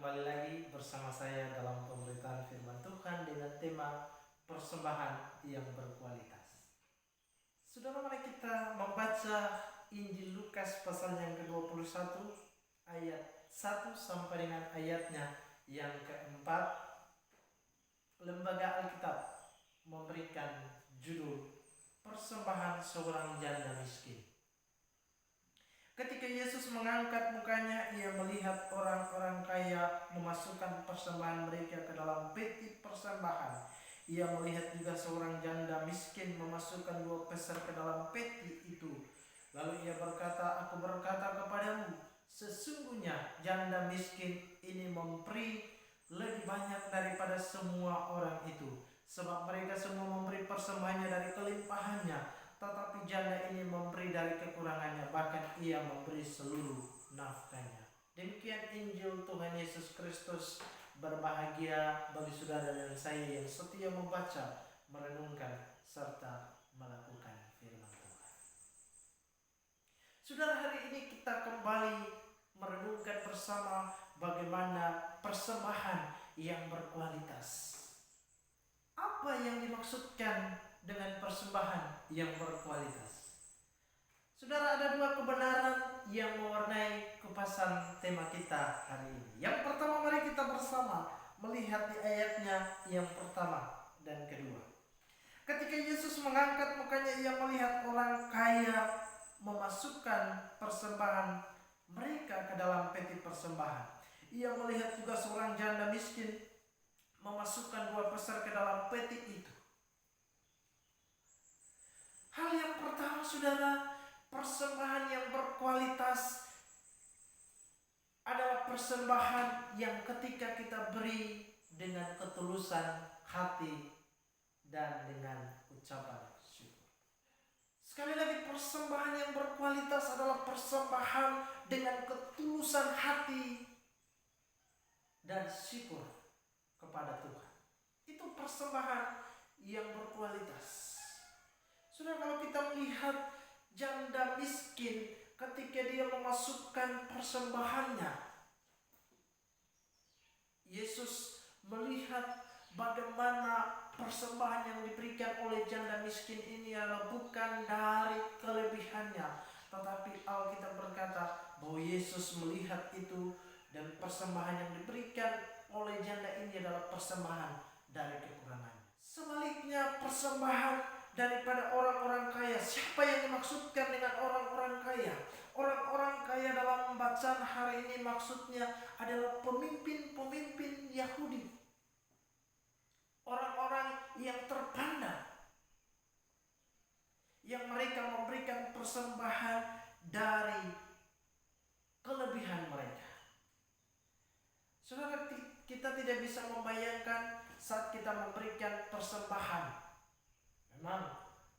kembali lagi bersama saya dalam pemberitaan firman Tuhan dengan tema persembahan yang berkualitas. Saudara, mari kita membaca Injil Lukas pasal yang ke-21 ayat 1 sampai dengan ayatnya yang ke-4. Lembaga Alkitab memberikan judul Persembahan Seorang Janda Miskin. Ketika Yesus mengangkat mukanya, ia melihat orang-orang kaya memasukkan persembahan mereka ke dalam peti persembahan. Ia melihat juga seorang janda miskin memasukkan 2 peser ke dalam peti itu. Lalu ia berkata, "Aku berkata kepadamu, sesungguhnya janda miskin ini memberi lebih banyak daripada semua orang itu. Sebab mereka semua memberi persembahannya dari kelimpahannya, tetapi janda ini memberi dari kekurangannya, bahkan ia memberi seluruh nafkahnya." Demikian Injil Tuhan Yesus Kristus. Berbahagia bagi saudara dan saya yang setia membaca, merenungkan, serta melakukan firman Tuhan. Saudara, hari ini kita kembali merenungkan bersama bagaimana persembahan yang berkualitas. Apa yang dimaksudkan dengan persembahan yang berkualitas? Saudara, ada 2 kebenaran yang mewarnai kupasan tema kita hari ini. Yang pertama, mari kita bersama melihat di ayatnya yang pertama dan kedua. Ketika Yesus mengangkat mukanya, ia melihat orang kaya memasukkan persembahan mereka ke dalam peti persembahan. Ia melihat juga seorang janda miskin memasukkan 2 peser ke dalam peti itu. Hal yang pertama, saudara, persembahan yang berkualitas adalah persembahan yang ketika kita beri dengan ketulusan hati dan dengan ucapan syukur. Sekali lagi, persembahan yang berkualitas adalah persembahan dengan ketulusan hati dan syukur kepada Tuhan. Itu persembahan yang berkualitas. Saudara, kalau kita melihat janda miskin ketika dia memasukkan persembahannya, Yesus melihat bagaimana persembahan yang diberikan oleh janda miskin ini adalah bukan dari kelebihannya, tetapi Alkitab berkata bahwa Yesus melihat itu dan persembahan yang diberikan oleh janda ini adalah persembahan dari kekurangannya. Sebaliknya, persembahan daripada orang-orang kaya. Siapa yang dimaksudkan dengan orang-orang kaya? Orang-orang kaya dalam bacaan hari ini maksudnya adalah pemimpin-pemimpin Yahudi. Orang-orang yang terpandang, yang mereka memberikan persembahan dari kelebihan mereka. Saudara, kita tidak bisa membayangkan saat kita memberikan persembahan. Memang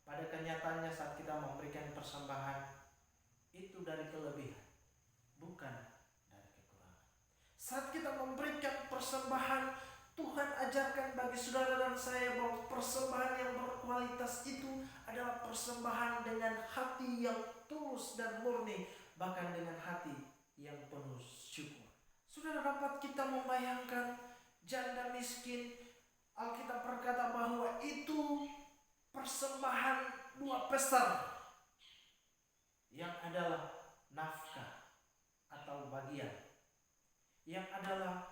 pada kenyataannya saat kita memberikan persembahan itu dari kelebihan, bukan dari kekurangan. Saat kita memberikan persembahan, Tuhan ajarkan bagi saudara dan saya bahwa persembahan yang berkualitas itu adalah persembahan dengan hati yang tulus dan murni, bahkan dengan hati yang penuh syukur. Saudara, dapat kita membayangkan janda miskin? Alkitab berkata bahwa itu persembahan 2 peser yang adalah nafkah atau bagian, yang adalah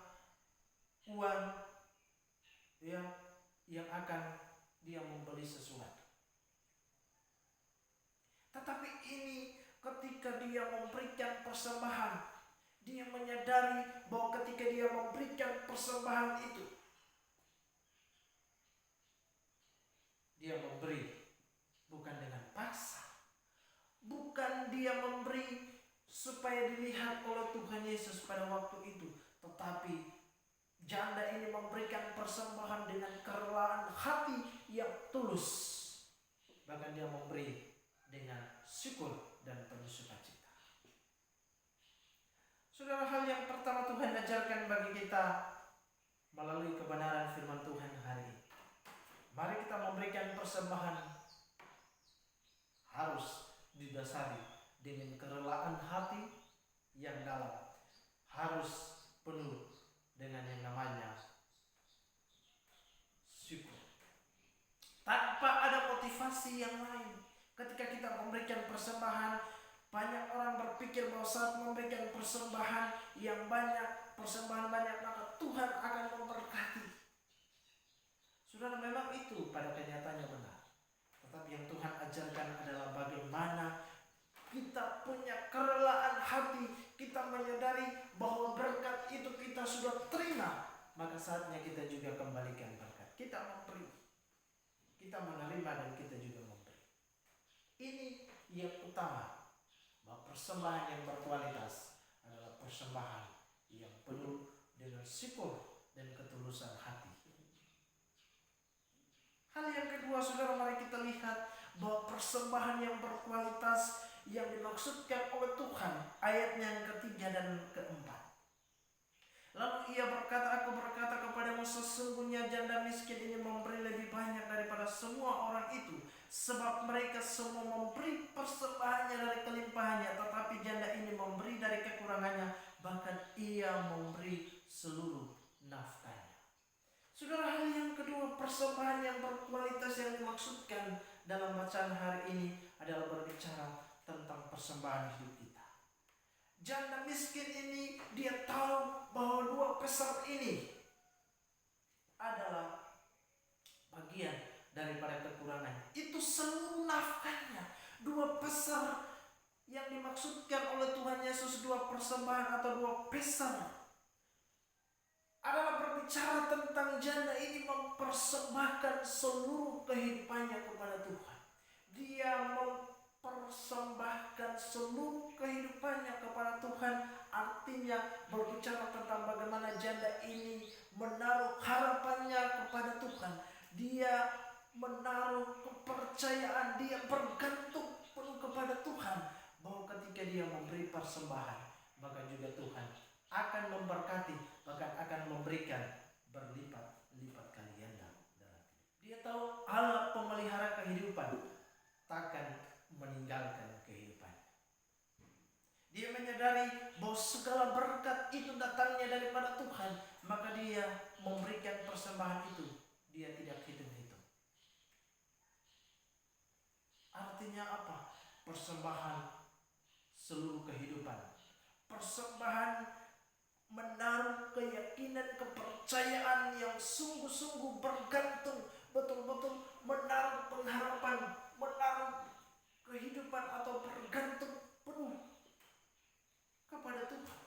uang yang akan dia membeli sesuatu. Tetapi ini ketika dia memberikan persembahan, dia menyadari bahwa ketika dia memberikan persembahan itu, dia memberi bukan dengan paksa, bukan dia memberi supaya dilihat oleh Tuhan Yesus pada waktu itu, tetapi janda ini memberikan persembahan dengan kerelaan hati yang tulus, bahkan dia memberi dengan syukur dan penuh sukacita. Saudara, hal yang pertama Tuhan ajarkan bagi kita melalui kebenaran firman Tuhan hari ini, mari kita memberikan persembahan harus didasari dengan kerelaan hati yang dalam, harus penuh motivasi yang lain. Ketika kita memberikan persembahan, banyak orang berpikir bahwa saat memberikan persembahan yang banyak, persembahan banyak, maka Tuhan akan memberkati. Saudara, memang itu pada kenyataannya benar. Tetapi yang Tuhan ajarkan adalah bagaimana kita punya kerelaan hati, kita menyadari bahwa berkat itu kita sudah terima, maka saatnya kita juga kembalikan berkat. Kita memberi, kita menerima, dan kita juga memberi. Ini yang utama, bahwa persembahan yang berkualitas adalah persembahan yang penuh dengan syukur dan ketulusan hati. Hal yang kedua, saudara, mari kita lihat bahwa persembahan yang berkualitas yang dimaksudkan oleh Tuhan, ayatnya yang ketiga dan keempat. Lalu ia berkata, aku berkata kepadamu, sesungguhnya janda miskin ini memberi lebih banyak daripada semua orang itu, sebab mereka semua memberi persembahannya dari kelimpahannya, tetapi janda ini memberi dari kekurangannya, bahkan ia memberi seluruh nafkahnya. Saudara, hal yang kedua, persembahan yang berkualitas yang dimaksudkan dalam bacaan hari ini adalah berbicara tentang persembahan hidup kita. Janda miskin ini, dia tahu bahwa 2 peser ini adalah bagian daripada kekurangannya. Itu seluruh nafkahnya. 2 peser yang dimaksudkan oleh Tuhan Yesus, 2 persembahan atau 2 peser, adalah berbicara tentang janda ini mempersembahkan seluruh kehidupannya kepada Tuhan. Dia mempersembahkan seluruh kehidupannya kepada Tuhan. Artinya berbicara tentang bagaimana janda ini menaruh harapannya kepada Tuhan. Dia menaruh kepercayaan, dia bergantung penuh kepada Tuhan, bahwa ketika dia memberi persembahan, maka juga Tuhan akan memberkati, bahkan akan memberikan berlipat-lipat kali ganda dalam hidup. Dia tahu Allah pemelihara kehidupan, takkan meninggalkan kehidupan. Dia menyadari bahwa segala berkat itu datangnya daripada Tuhan, maka dia memberikan persembahan itu. Dia tidak hitung-hitung. Artinya apa? Persembahan seluruh kehidupan. Persembahan menaruh keyakinan, kepercayaan yang sungguh-sungguh bergantung, betul-betul menaruh pengharapan, menaruh kehidupan atau bergantung penuh kepada Tuhan,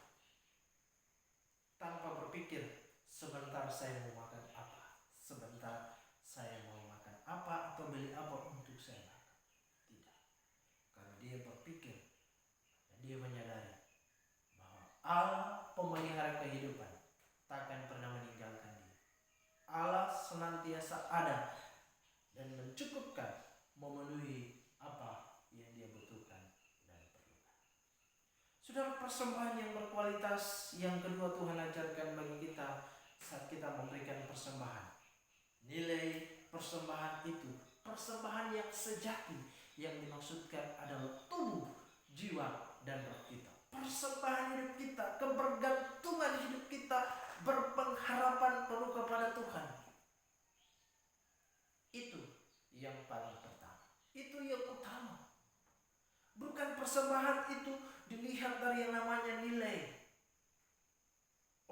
tanpa berpikir sebentar saya mau makan apa, sebentar saya mau makan apa atau beli apa untuk saya makan. Tidak, karena dia berpikir dan dia menyadari bahwa Allah pemelihara kehidupan takkan pernah meninggalkan dia. Allah senantiasa ada dan mencukupkan, memenuhi apa yang dia butuhkan dan perlukan. Saudara, persembahan yang berkualitas yang kedua Tuhan ajarkan bagi kita saat kita memberikan persembahan. Nilai persembahan itu, persembahan yang sejati, yang dimaksudkan adalah tubuh, jiwa, dan roh kita. Persembahan hidup kita, kebergantungan hidup kita, berpengharapan penuh kepada Tuhan. Itu yang paling pertama. Itu yang utama. Bukan persembahan itu dilihat dari yang namanya nilai.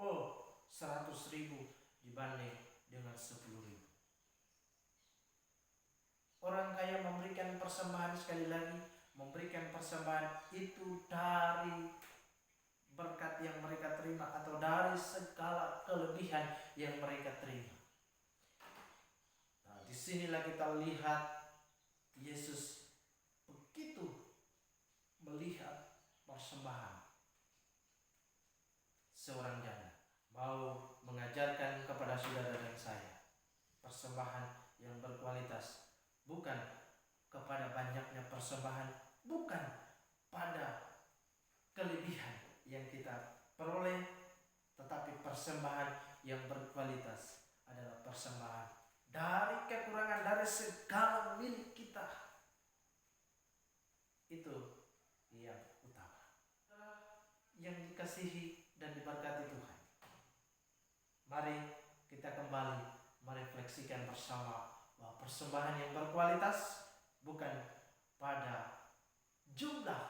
Oh, 100.000 dibanding dengan 10.000. Orang kaya memberikan persembahan, sekali lagi, memberikan persembahan itu dari berkat yang mereka terima atau dari segala kelebihan yang mereka terima. Nah, disinilah kita lihat Yesus begitu melihat persembahan seorang janda, mau mengajarkan kepada saudara dan saya persembahan yang berkualitas, bukan kepada banyaknya persembahan, bukan pada kelebihan yang kita peroleh, tetapi persembahan yang berkualitas adalah persembahan dari kekurangan, dari segala milik kita. Itu yang utama. Yang dikasihi dan diberkati Tuhan, mari kita kembali merefleksikan bersama bahwa persembahan yang berkualitas bukan pada jumlah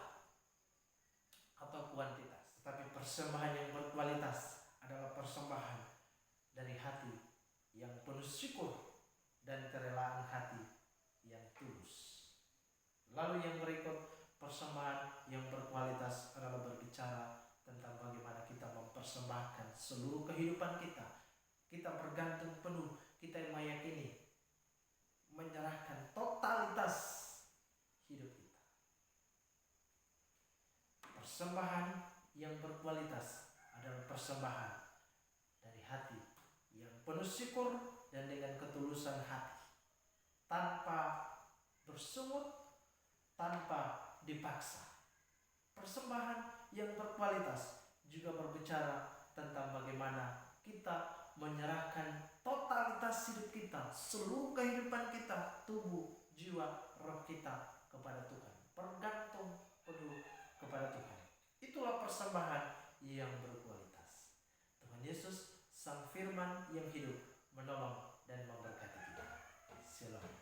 atau kuantitas, tetapi persembahan yang berkualitas adalah persembahan dari hati yang penuh syukur dan kerelaan hati yang tulus. Lalu yang berikut, persembahan yang berkualitas adalah berbicara tentang bagaimana kita mempersembahkan seluruh kehidupan kita. Kita bergantung penuh, kita meyakini, menyerahkan totalitas hidup kita. Persembahan yang berkualitas adalah persembahan dari hati yang penuh syukur dan dengan ketulusan hati, tanpa bersungut, tanpa dipaksa. Persembahan yang berkualitas juga berbicara tentang bagaimana kita menyerahkan totalitas hidup kita, seluruh kehidupan kita, tubuh, jiwa, roh kita kepada Tuhan, bergantung penuh kepada Tuhan. Itulah persembahan yang berkualitas. Tuhan Yesus, Sang Firman yang hidup, menolong dan memberkati kita. Shalom.